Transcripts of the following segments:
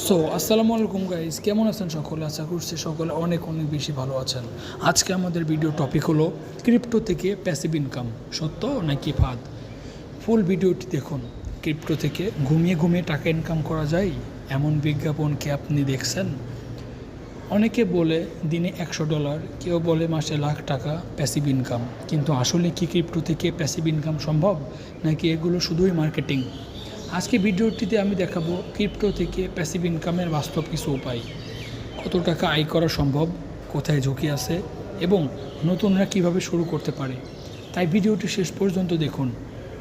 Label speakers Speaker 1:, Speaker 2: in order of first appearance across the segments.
Speaker 1: আসসালামু আলাইকুম গাইস, কেমন আছেন সকলে? আশা করছি সকলে অনেক অনেক বেশি ভালো আছেন। আজকে আমাদের ভিডিও টপিক হলো ক্রিপ্টো থেকে প্যাসিভ ইনকাম, সত্য নাকি ফাঁদ। ফুল ভিডিওটি দেখুন। ক্রিপ্টো থেকে ঘুমিয়ে ঘুমিয়ে টাকা ইনকাম করা যায় এমন বিজ্ঞাপন কি আপনি দেখছেন? অনেকে বলে দিনে $100, কেউ বলে মাসে লাখ টাকা প্যাসিভ ইনকাম, কিন্তু আসলে কি ক্রিপ্টো থেকে প্যাসিভ ইনকাম সম্ভব, নাকি এগুলো শুধুই মার্কেটিং? আজকে ভিডিওটিতে আমি দেখাবো ক্রিপ্টো থেকে প্যাসিভ ইনকামের বাস্তব কিছু উপায়, কত টাকা আয় করা সম্ভব, কোথায় ঝুঁকি আছে এবং নতুনরা কিভাবে শুরু করতে পারে। তাই ভিডিওটি শেষ পর্যন্ত দেখুন।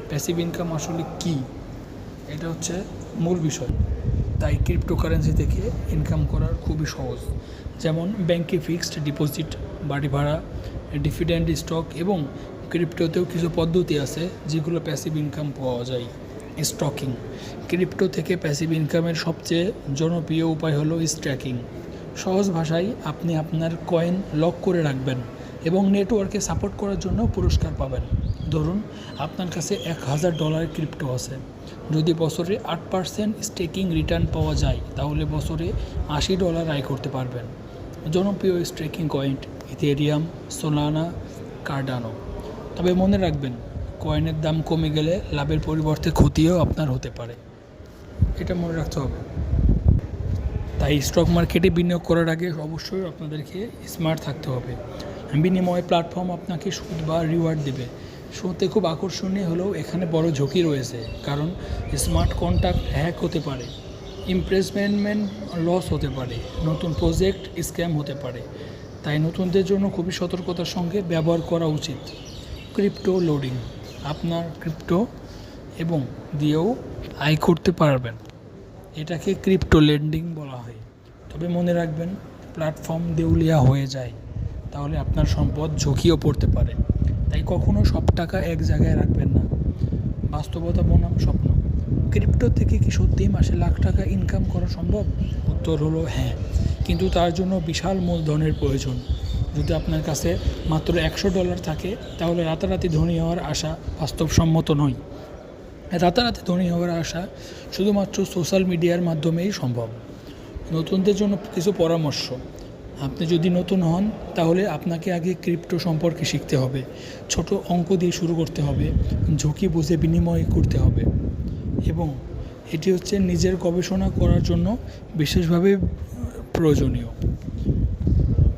Speaker 1: প্যাসিভ ইনকাম আসলে কি, এটা হচ্ছে মূল বিষয়। তাই ক্রিপ্টোকারেন্সি থেকে ইনকাম করার খুবই সহজ। যেমন ব্যাংকে ফিক্সড ডিপোজিট, বাড়ি ভাড়া, ডিভিডেন্ড স্টক এবং ক্রিপ্টোতেও কিছু পদ্ধতি আছে যেগুলো প্যাসিভ ইনকাম পাওয়া যায়। স্টকিং, ক্রিপ্টো থেকে প্যাসিভ ইনকামের সবচেয়ে জনপ্রিয় উপায় হলো স্ট্যাকিং। সহজ ভাষায় আপনি আপনার কয়েন লক করে রাখবেন এবং নেটওয়ার্কে সাপোর্ট করার জন্য পুরস্কার পাবেন। ধরুন আপনার কাছে $1000 ক্রিপ্টো আছে, যদি বছরে 8% স্টেকিং রিটার্ন পাওয়া যায় তাহলে বছরে $80 আয় করতে পারবেন। জনপ্রিয় staking coin Ethereum, Solana, Cardano. তবে মনে রাখবেন, কয়েনের দাম কমে গেলে লাভের পরিবর্তে ক্ষতিও আপনার হতে পারে, এটা মনে রাখতে হবে। তাই স্টক মার্কেটে বিনিয়োগ করার আগে অবশ্যই আপনাদেরকে স্মার্ট থাকতে হবে। বিনিময়ে প্ল্যাটফর্ম আপনাকে সুদ বা রিওয়ার্ড দেবে। শুনতে খুব আকর্ষণীয় হলেও এখানে বড় ঝুঁকি রয়েছে, কারণ স্মার্ট কন্ট্রাক্ট হ্যাক হতে পারে, ইমপ্রেসমেন্ট লস হতে পারে, নতুন প্রজেক্ট স্ক্যাম হতে পারে। তাই নতুনদের জন্য খুবই সতর্কতার সঙ্গে ব্যবহার করা উচিত। ক্রিপ্টো লোডিং, আপনার ক্রিপ্টো এবং দিয়েও আয় করতে পারবেন, এটাকে ক্রিপ্টো লেন্ডিং বলা হয়। তবে মনে রাখবেন, প্ল্যাটফর্ম দেউলিয়া হয়ে যায় তাহলে আপনার সম্পদ ঝুঁকিও পড়তে পারে। তাই কখনো সব টাকা এক জায়গায় রাখবেন না। বাস্তবতা বনাম স্বপ্ন, ক্রিপ্টো থেকে কি সত্যিই মাসে লাখ টাকা ইনকাম করা সম্ভব? উত্তর হলো হ্যাঁ, কিন্তু তার জন্য বিশাল মূলধনের প্রয়োজন। যদি আপনার কাছে মাত্র $100 থাকে তাহলে রাতারাতি ধনী হওয়ার আশা বাস্তবসম্মত নয়। রাতারাতি ধনী হওয়ার আশা শুধুমাত্র সোশ্যাল মিডিয়ার মাধ্যমেই সম্ভব। নতুনদের জন্য কিছু পরামর্শ। আপনি যদি নতুন হন তাহলে আপনাকে আগে ক্রিপ্টো সম্পর্কে শিখতে হবে। ছোট অঙ্ক দিয়ে শুরু করতে হবে, ঝুঁকি বুঝে বিনিময় করতে হবে এবং এটি হচ্ছে নিজের গবেষণা করার জন্য বিশেষভাবে প্রয়োজনীয়।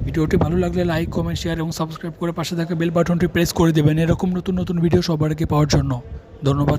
Speaker 1: ভিডিওটি ভালো লাগলে লাইক, কমেন্ট, শেয়ার এবং সাবস্ক্রাইব করে পাশে থাকা বেল বাটনটি প্রেস করে দেবেন এরকম নতুন নতুন ভিডিও সবার আগে পাওয়ার জন্য। ধন্যবাদ।